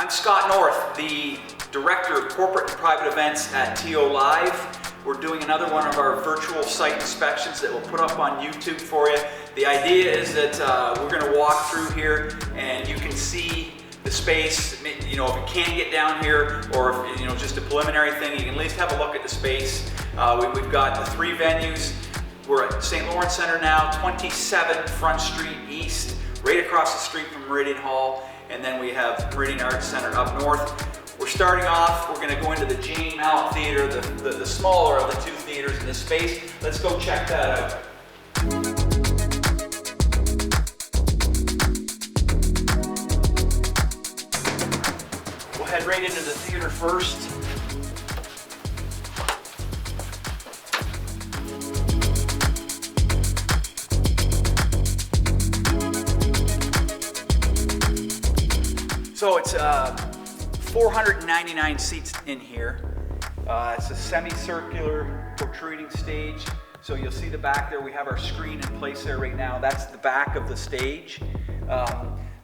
I'm Scott North, the Director of Corporate and Private Events at TO Live. We're doing another one of our virtual site inspections that we'll put up on YouTube for you. The idea is that we're going to walk through here and you can see the space. You know, if you can't get down here, or if, you know, just a preliminary thing, you can at least have a look at the space. We've got the three venues. We're at St. Lawrence Center now, 27 Front Street East, right across the street from Rehearsal Hall. And then we have Meridian Arts Center up north. We're starting off, we're going to go into the Jane Mallett Theater, the smaller of the two theaters in this space. Let's go check that out. We'll head right into the theater first. So it's 499 seats in here. It's a semicircular protruding stage. So you'll see the back there. We have our screen in place there right now. That's the back of the stage.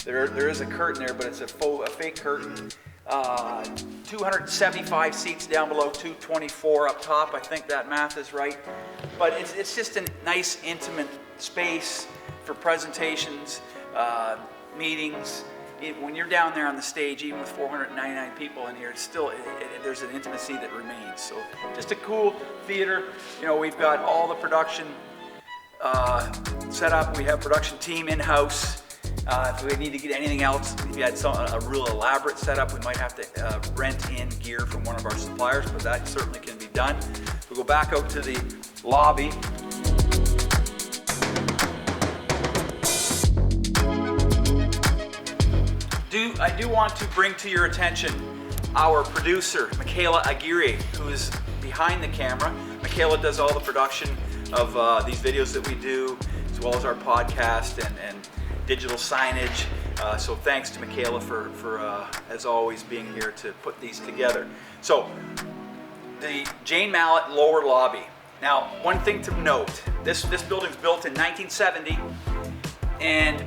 There is a curtain there, but it's a fake curtain. 275 seats down below, 224 up top. I think that math is right. But it's just a nice, intimate space for presentations, meetings. When you're down there on the stage, even with 499 people in here, it's still, there's an intimacy that remains. So just a cool theater. You know, we've got all the production set up. We have production team in-house. If we need to get anything else, if you had a real elaborate setup, we might have to rent in gear from one of our suppliers, but that certainly can be done. We'll go back out to the lobby. I do want to bring to your attention our producer, Michaela Aguirre, who is behind the camera. Michaela does all the production of these videos that we do, as well as our podcast and digital signage. So thanks to Michaela for as always, being here to put these together. So, the Jane Mallet lower lobby. Now, one thing to note, this building's built in 1970, and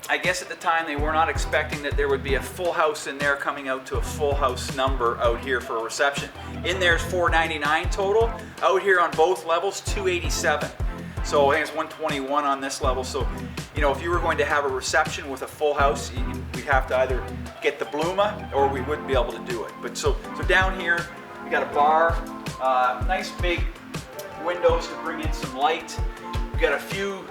I guess at the time they were not expecting that there would be a full house in there, coming out to a full house number out here for a reception. In there's 499 total. Out here on both levels, 287. So I think it's 121 on this level. So, you know, if you were going to have a reception with a full house, we'd have to either get the Bluma or we wouldn't be able to do it. But so down here, we got a bar, nice big windows to bring in some light. We got a few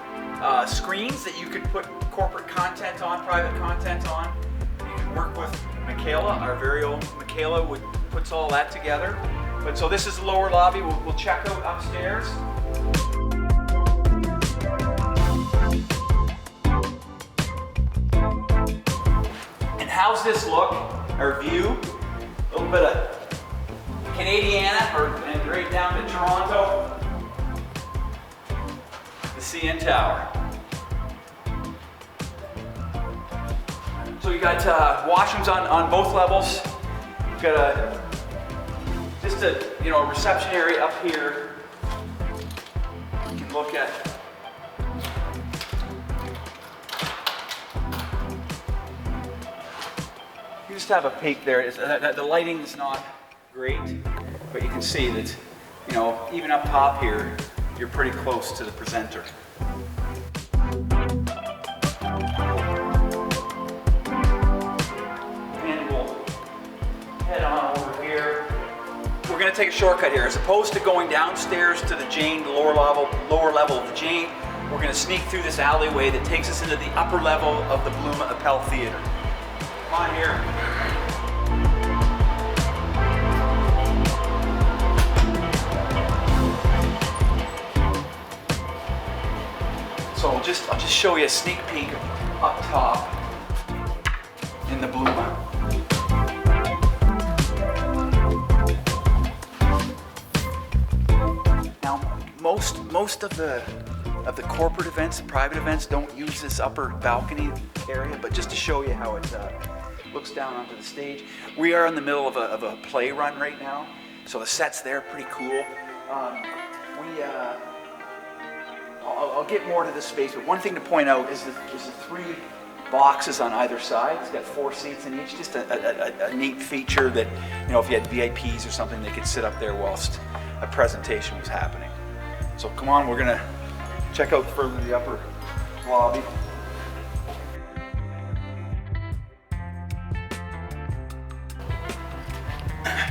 screens that you could put corporate content on, private content on. You can work with Michaela, our very own Michaela puts all that together. But so this is the lower lobby. We'll check out upstairs. And how's this look? Our view, a little bit of Canadiana, and right down to Toronto. The CN Tower. So you got washrooms on both levels. You've got just a reception area up here. You can look at. You just have a peek there. The lighting is not great, but you can see that, you know, even up top here, you're pretty close to the presenter. We're going to take a shortcut here. As opposed to going downstairs to the Jane, the lower level of the Jane, we're going to sneak through this alleyway that takes us into the upper level of the Bluma Appel Theater. Come on here. So I'll just show you a sneak peek up top in the Bluma. Most of the corporate events and private events don't use this upper balcony area, but just to show you how it looks down onto the stage. We are in the middle of a play run right now, so the set's there, pretty cool. I'll get more to this space, but one thing to point out is the three boxes on either side. It's got 4 seats in each. Just a neat feature that, you know, if you had VIPs or something, they could sit up there whilst a presentation was happening. So come on, we're gonna check out further the upper lobby.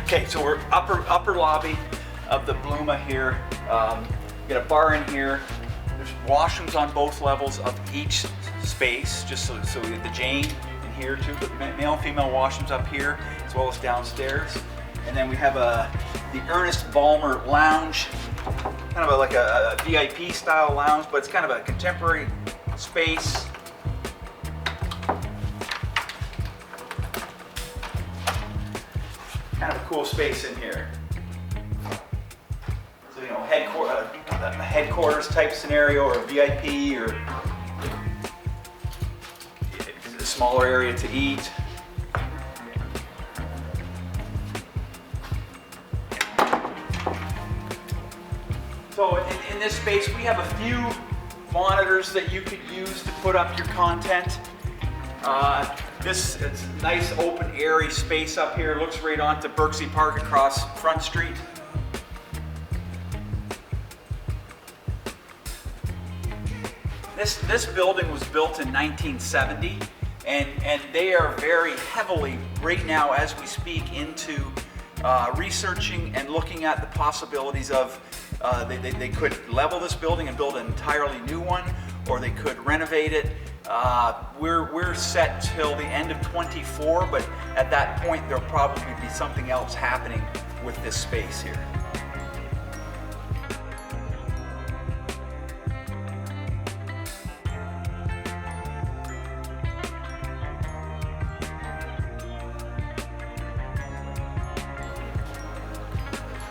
Okay, so we're upper lobby of the Bluma here. We got a bar in here. There's washrooms on both levels of each space, just so we have the Jane in here too, but male and female washrooms up here as well as downstairs. And then we have the Ernest Ballmer lounge, kind of like a VIP style lounge, but it's kind of a contemporary space. Kind of a cool space in here. So, you know, a headquarters type scenario, or a VIP, or a smaller area to eat. So in this space, we have a few monitors that you could use to put up your content. It's a nice open airy space up here. Looks right onto Berksey Park across Front Street. This building was built in 1970, and they are very heavily, right now as we speak, into researching and looking at the possibilities of, they could level this building and build an entirely new one, or they could renovate it. We're set till the end of 24, but at that point there'll probably be something else happening with this space here.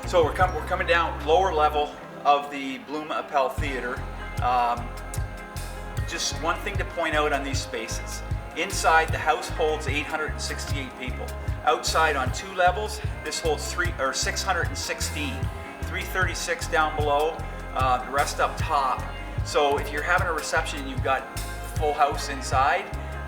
So we're coming down lower level of the Bluma Appel Theater. Just one thing to point out on these spaces. Inside, the house holds 868 people. Outside on 2 levels, this holds 616. 336 down below, the rest up top. So if you're having a reception and you've got full house inside,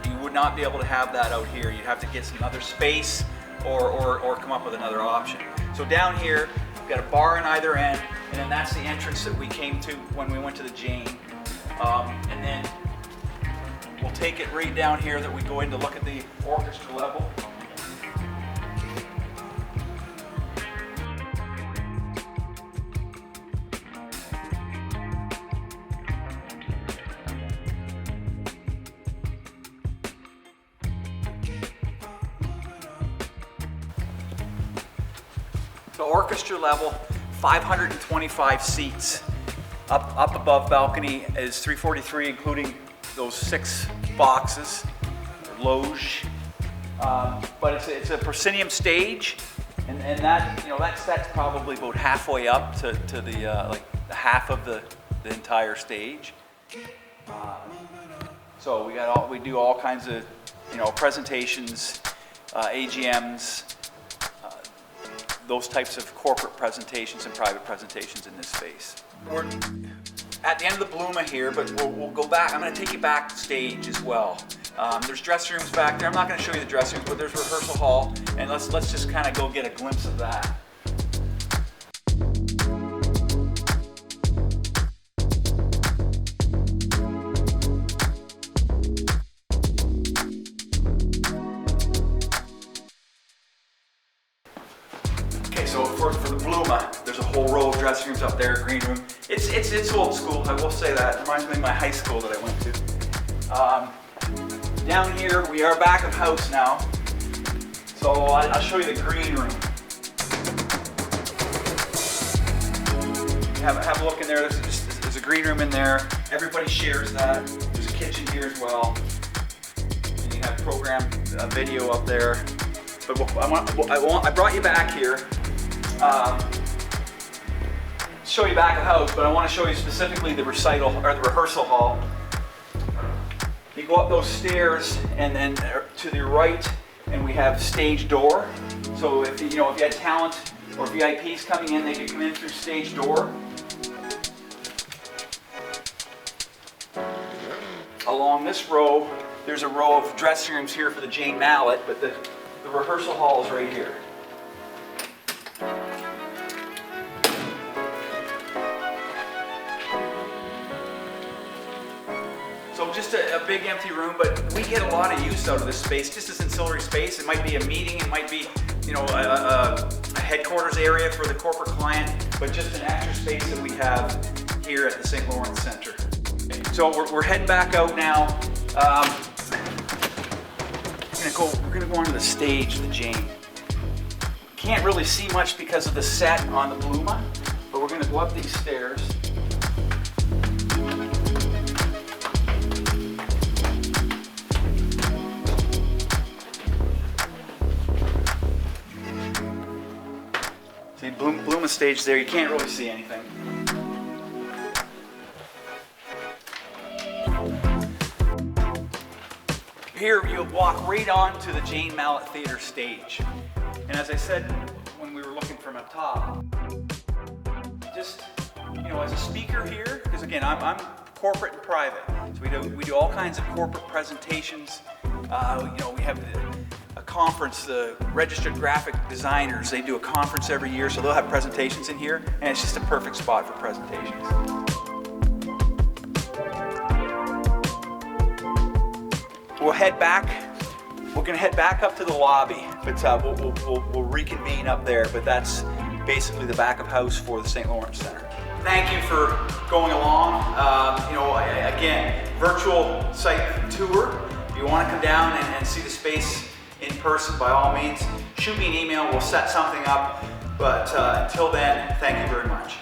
you would not be able to have that out here. You'd have to get some other space or come up with another option. So down here, we've got a bar on either end, and then that's the entrance that we came to when we went to the Jane. And then we'll take it right down here that we go in to look at the orchestra level. The orchestra level, 525 seats. Up above balcony is 343, including those 6 boxes, or loge. But it's a proscenium stage, and that, you know, that's probably about halfway up to the like the half of the entire stage. So we do all kinds of, you know, presentations, AGMs, those types of corporate presentations and private presentations in this space. We're at the end of the Bluma here, but we'll go back. I'm going to take you backstage as well. There's dressing rooms back there. I'm not going to show you the dressing rooms, but there's Rehearsal Hall, and let's just kind of go get a glimpse of that. So for the Bluma, there's a whole row of dressing rooms up there, green room. It's old school, I will say that. It reminds me of my high school that I went to. Down here, we are back of house now. So I'll show you the green room. Have a look in there. There's a green room in there. Everybody shares that. There's a kitchen here as well. And you have programmed video up there. But I brought you back here. Show you back of house, but I want to show you specifically the recital or the rehearsal hall. You go up those stairs, and then to the right, and we have stage door. So if you had talent or VIPs coming in, they could come in through stage door. along this row, there's a row of dressing rooms here for the Jane Mallet, but the rehearsal hall is right here. So just a big empty room, but we get a lot of use out of this space, just as ancillary space. It might be a meeting, it might be, you know, a headquarters area for the corporate client, but just an extra space that we have here at the St. Lawrence Center. So we're heading back out now. We're gonna go onto the stage, the Jane. Can't really see much because of the set on the Bluma, but we're gonna go up these stairs. See, Bluma stage there, you can't really see anything. Here you'll walk right onto the Jane Mallet Theatre stage. And as I said when we were looking from up top, just, you know, as a speaker here, because again, I'm corporate and private. So we do all kinds of corporate presentations. You know, we have a conference, the registered graphic designers, they do a conference every year, so they'll have presentations in here, and it's just a perfect spot for presentations. We'll head back. We're gonna head back up to the lobby, but we'll reconvene up there. But that's basically the back of house for the St. Lawrence Center. Thank you for going along. You know, again, virtual site tour. If you want to come down and see the space in person, by all means, shoot me an email. We'll set something up. But until then, thank you very much.